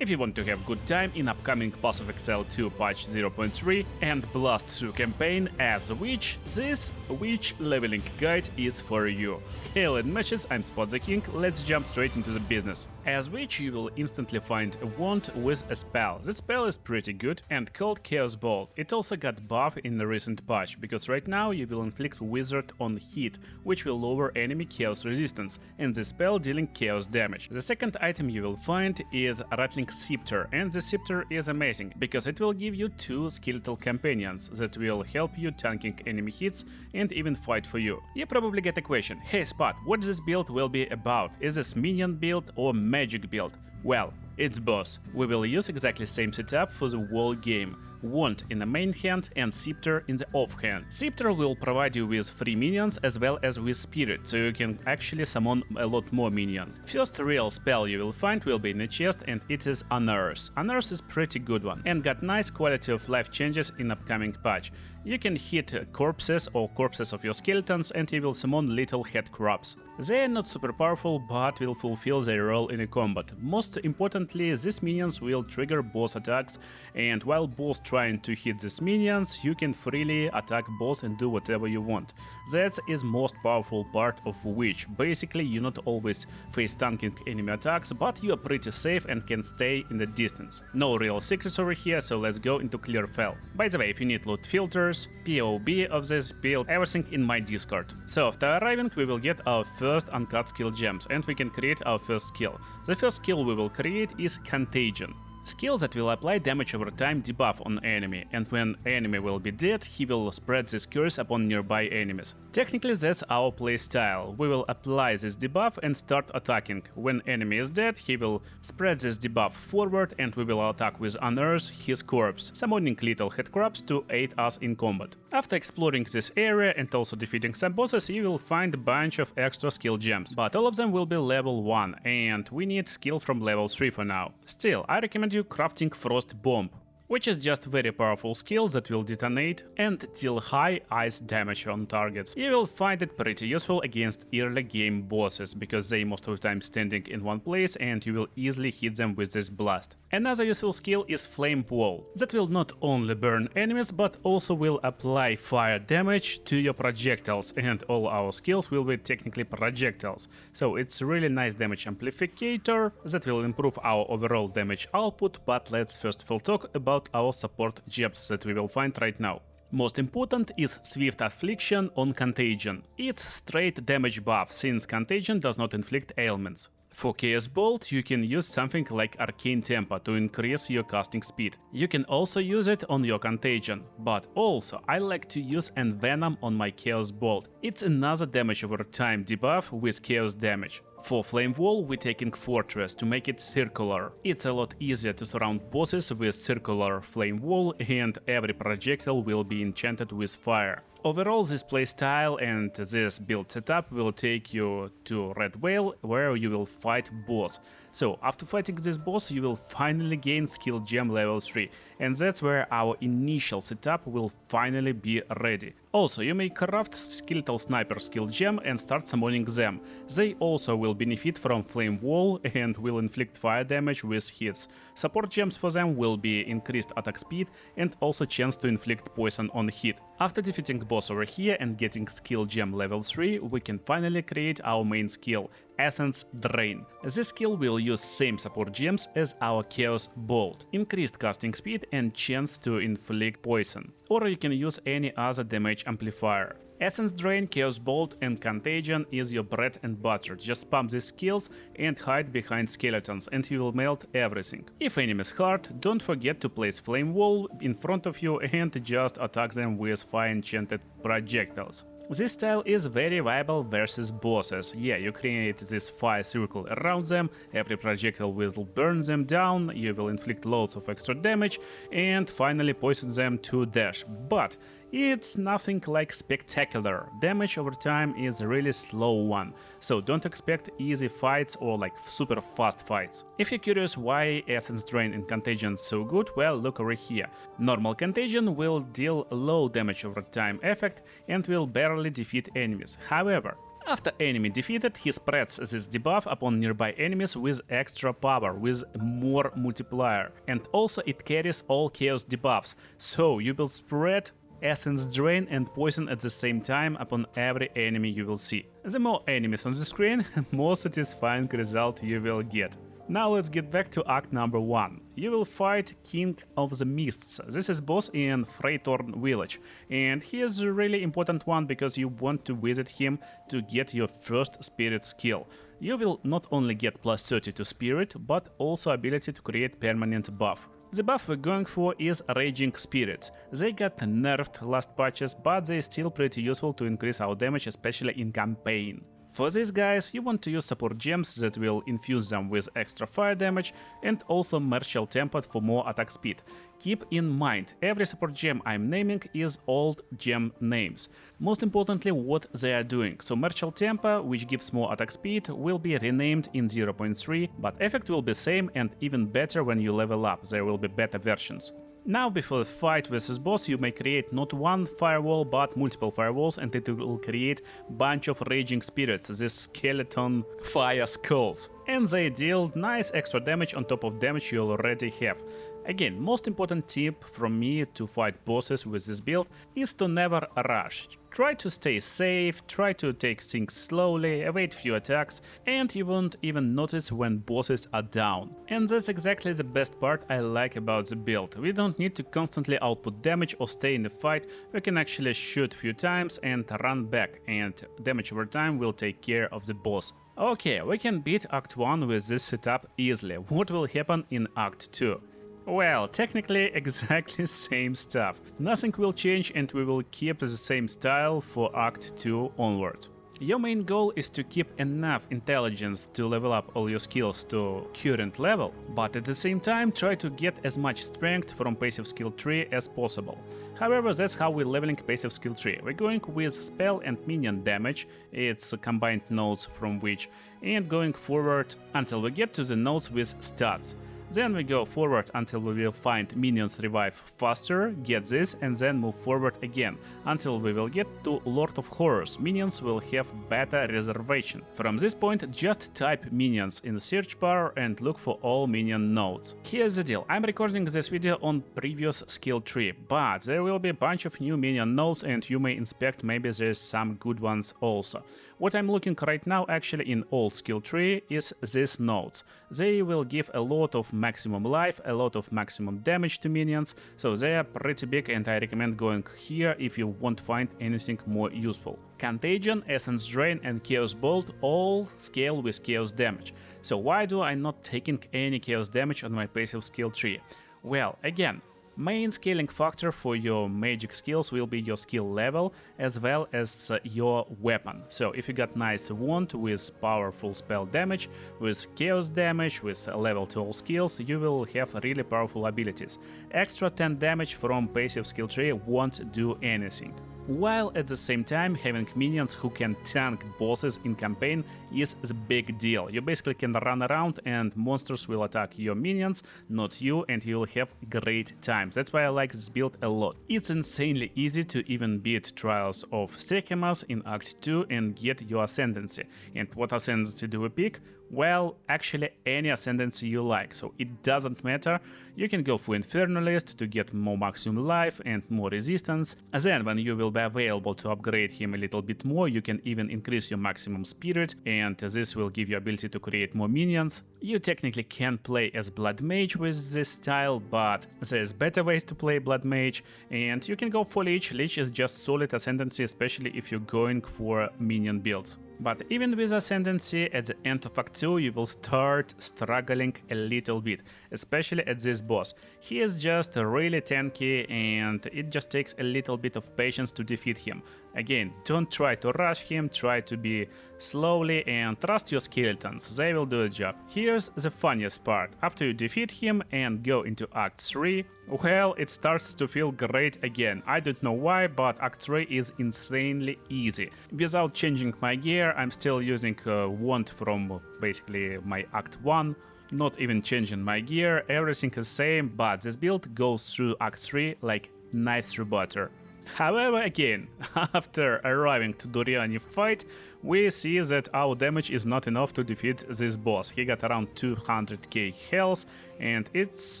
If you want to have good time in upcoming Path of Exile 2 patch 0.3 and blast through campaign as a witch, this witch leveling guide is for you. Hail and matches, I'm Spot the King, let's jump straight into the business. As witch you will instantly find a wand with a spell. That spell is pretty good and called Chaos Bolt. It also got buff in the recent patch, because right now you will inflict wizard on hit, which will lower enemy chaos resistance, and the spell dealing chaos damage. The second item you will find is Rattling Scepter, and the Scepter is amazing, because it will give you 2 skeletal companions that will help you tanking enemy hits and even fight for you. You probably get a question, hey Spot, what this build will be about? Is this minion build or magic build? Well, it's both. We will use exactly same setup for the whole game. Wand in the main hand and Scepter in the off hand. Scepter will provide you with free minions as well as with spirit, so you can actually summon a lot more minions. First real spell you will find will be in the chest, and it is Unearth. Unearth is pretty good one and got nice quality of life changes in upcoming patch. You can hit corpses or corpses of your skeletons and you will summon little head crabs. They are not super powerful but will fulfill their role in a combat. Most importantly, these minions will trigger boss attacks, and while boss trying to hit these minions, you can freely attack boss and do whatever you want. That is most powerful part of Witch. Basically, you not always face tanking enemy attacks, but you are pretty safe and can stay in the distance. No real secrets over here, so let's go into clear file. By the way, if you need loot filters, PoE of this build, everything in my Discord. So after arriving, we will get our first uncut skill gems and we can create our first skill. The first skill we will create is Contagion. Skill that will apply damage over time debuff on enemy, and when enemy will be dead, he will spread this curse upon nearby enemies. Technically that's our playstyle. We will apply this debuff and start attacking. When enemy is dead, he will spread this debuff forward and we will attack with Unearth his corpse, summoning little headcrabs to aid us in combat. After exploring this area and also defeating some bosses, you will find a bunch of extra skill gems, but all of them will be level 1 and we need skill from level 3 for now. Still, I recommend you crafting Frost Bomb, which is just very powerful skill that will detonate and deal high ice damage on targets. You will find it pretty useful against early game bosses, because they most of the time standing in one place and you will easily hit them with this blast. Another useful skill is Flame Wall, that will not only burn enemies but also will apply fire damage to your projectiles, and all our skills will be technically projectiles. So it's really nice damage amplificator that will improve our overall damage output, but let's first of all talk about our support gems that we will find right now. Most important is Swift Affliction on Contagion. It's straight damage buff, since Contagion does not inflict ailments. For Chaos Bolt you can use something like Arcane Tempo to increase your casting speed. You can also use it on your Contagion, but also I like to use Envenom on my Chaos Bolt. It's another damage over time debuff with chaos damage. For Flame Wall we're taking Fortress to make it circular. It's a lot easier to surround bosses with circular Flame Wall, and every projectile will be enchanted with fire. Overall, this playstyle and this build setup will take you to Red Whale, where you will fight boss. So after fighting this boss you will finally gain skill gem level 3, and that's where our initial setup will finally be ready. Also, you may craft Skeletal Sniper skill gem and start summoning them. They also will benefit from Flame Wall and will inflict fire damage with hits. Support gems for them will be increased attack speed and also chance to inflict poison on hit. After defeating boss over here and getting skill gem level 3, we can finally create our main skill, Essence Drain. This skill will use same support gems as our Chaos Bolt, increased casting speed and chance to inflict poison, or you can use any other damage amplifier. Essence Drain, Chaos Bolt and Contagion is your bread and butter. Just spam these skills and hide behind skeletons and you will melt everything. If enemy is hard, don't forget to place Flame Wall in front of you and just attack them with fire enchanted projectiles. This style is very viable versus bosses. Yeah, you create this fire circle around them, every projectile will burn them down, you will inflict loads of extra damage and finally poison them to dash. But it's nothing like spectacular. Damage over time is a really slow one, so don't expect easy fights or like super fast fights. If you're curious why Essence Drain and Contagion is so good, well, look over here. Normal Contagion will deal low damage over time effect and will barely defeat enemies. However, After enemy defeated, he spreads this debuff upon nearby enemies with extra power, with more multiplier, and also it carries all chaos debuffs, so you will spread Essence Drain and Poison at the same time upon every enemy you will see. The more enemies on the screen, more satisfying result you will get. Now let's get back to act number 1. You will fight King of the Mists. This is boss in Freytorn village, and he is a really important one because you want to visit him to get your first spirit skill. You will not only get plus 30 to spirit, but also ability to create permanent buff. The buff we're going for is Raging Spirits. They got nerfed last patches, but they're still pretty useful to increase our damage, especially in campaign. For these guys, you want to use support gems that will infuse them with extra fire damage and also martial temper for more attack speed. Keep in mind, every support gem I'm naming is old gem names. Most importantly, what they are doing. So martial temper, which gives more attack speed, will be renamed in 0.3, but effect will be same and even better when you level up. There will be better versions. Now, before the fight versus boss, you may create not one firewall, but multiple firewalls, and it will create bunch of Raging Spirits, these skeleton fire skulls. And they deal nice extra damage on top of damage you already have. Again, most important tip from me to fight bosses with this build is to never rush. Try to stay safe, try to take things slowly, evade few attacks, and you won't even notice when bosses are down. And that's exactly the best part I like about the build. We don't need to constantly output damage or stay in the fight, we can actually shoot few times and run back, and damage over time will take care of the boss. Okay, we can beat Act 1 with this setup easily. What will happen in Act 2? Well, technically exactly same stuff. Nothing will change and we will keep the same style for Act 2 onward. Your main goal is to keep enough intelligence to level up all your skills to current level, but at the same time try to get as much strength from passive skill tree as possible. However, that's how we're leveling passive skill tree. We're going with spell and minion damage, it's combined nodes from which, and going forward until we get to the nodes with stats. Then we go forward until we will find minions revive faster, get this, and then move forward again, until we will get to Lord of Horrors. Minions will have better reservation. From this point, just type minions in the search bar and look for all minion nodes. Here's the deal, I'm recording this video on previous skill tree, but there will be a bunch of new minion nodes and you may inspect, maybe there's some good ones also. What I'm looking right now actually in old skill tree is these nodes. They will give a lot of maximum life, a lot of maximum damage to minions, so they are pretty big and I recommend going here if you won't find anything more useful. Contagion, Essence Drain and Chaos Bolt all scale with chaos damage. So why do I not taking any chaos damage on my passive skill tree? Well, again, main scaling factor for your magic skills will be your skill level as well as your weapon. So if you got nice wand with powerful spell damage, with chaos damage, with level 2 all skills, you will have really powerful abilities. Extra 10 damage from passive skill tree won't do anything. While at the same time having minions who can tank bosses in campaign is the big deal. You basically can run around and monsters will attack your minions, not you, and you will have great times. That's why I like this build a lot. It's insanely easy to even beat Trials of Sechemas in Act 2 and get your Ascendancy. And what Ascendancy do we pick? Well, actually any Ascendancy you like, so it doesn't matter. You can go for Infernalist to get more maximum life and more resistance. Then when you will be available to upgrade him a little bit more, you can even increase your maximum spirit, and this will give you ability to create more minions. You technically can play as Blood Mage with this style, but there's better ways to play Blood Mage, and you can go for Lich. Lich is just solid Ascendancy, especially if you're going for minion builds. But even with Ascendancy, at the end of Act 2 you will start struggling a little bit, especially at this boss. He is just really tanky and it just takes a little bit of patience to defeat him. Again, don't try to rush him, try to be slowly and trust your skeletons, they will do the job. Here's the funniest part, after you defeat him and go into Act 3, well, it starts to feel great again. I don't know why, but Act 3 is insanely easy. Without changing my gear, I'm still using wand from basically my Act 1. Not even changing my gear, everything is same, but this build goes through Act 3 like knife through butter. However, again, after arriving to Doriani fight, we see that our damage is not enough to defeat this boss. He got around 200k health, and it's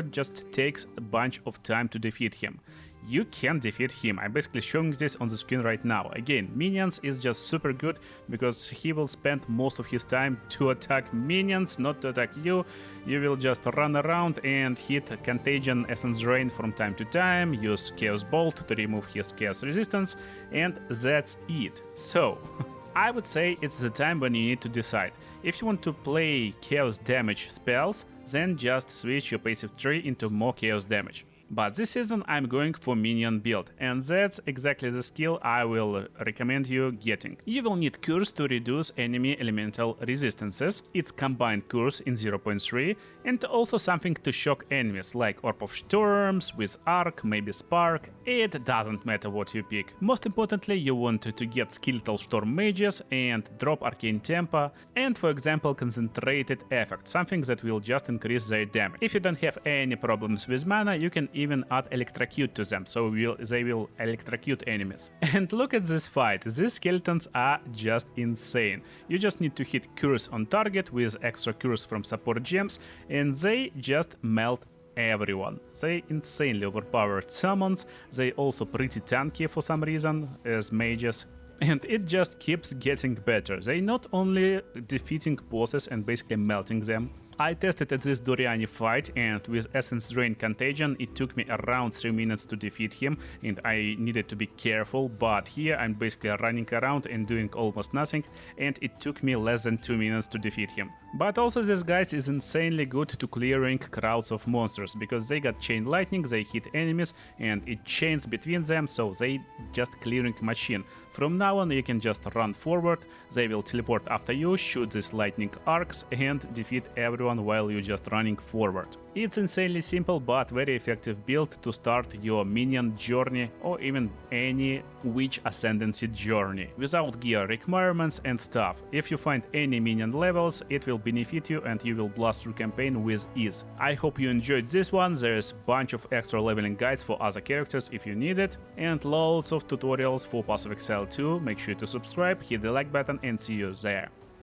just takes a bunch of time to defeat him. You can defeat him. I'm basically showing this on the screen right now. Again, minions is just super good because he will spend most of his time to attack minions, not to attack you. You will just run around and hit Contagion Essence Drain from time to time, use Chaos Bolt to remove his Chaos Resistance, and that's it. So, I would say it's the time when you need to decide. If you want to play Chaos damage spells, then just switch your passive tree into more Chaos damage. But this season I'm going for minion build, and that's exactly the skill I will recommend you getting. You will need Curse to reduce enemy elemental resistances, its combined Curse in 0.3, and also something to shock enemies like Orb of Storms with Arc, maybe Spark, it doesn't matter what you pick. Most importantly, you want to get Skeletal Storm Mages and drop Arcane Tempo, and for example Concentrated Effect, something that will just increase their damage. If you don't have any problems with mana, you can even add Electrocute to them, so they will electrocute enemies. And look at this fight, these skeletons are just insane. You just need to hit Curse on target with extra Curse from support gems, and they just melt everyone. They insanely overpowered summons, they also pretty tanky for some reason as mages. And it just keeps getting better. They not only defeating bosses and basically melting them. I tested at this Doriani fight, and with Essence Drain Contagion it took me around 3 minutes to defeat him, and I needed to be careful, but here I'm basically running around and doing almost nothing, and it took me less than 2 minutes to defeat him. But also this guy is insanely good to clearing crowds of monsters, because they got Chain Lightning, they hit enemies, and it chains between them, so they just clearing machine. From now on you can just run forward, they will teleport after you, shoot these lightning arcs, and defeat everyone while you're just running forward. It's insanely simple but very effective build to start your minion journey or even any Witch Ascendancy journey without gear requirements and stuff. If you find any minion levels, it will benefit you and you will blast through campaign with ease. I hope you enjoyed this one. There's a bunch of extra leveling guides for other characters if you need it, and loads of tutorials for Path of Exile 2. Make sure to subscribe, hit the like button, and see you there.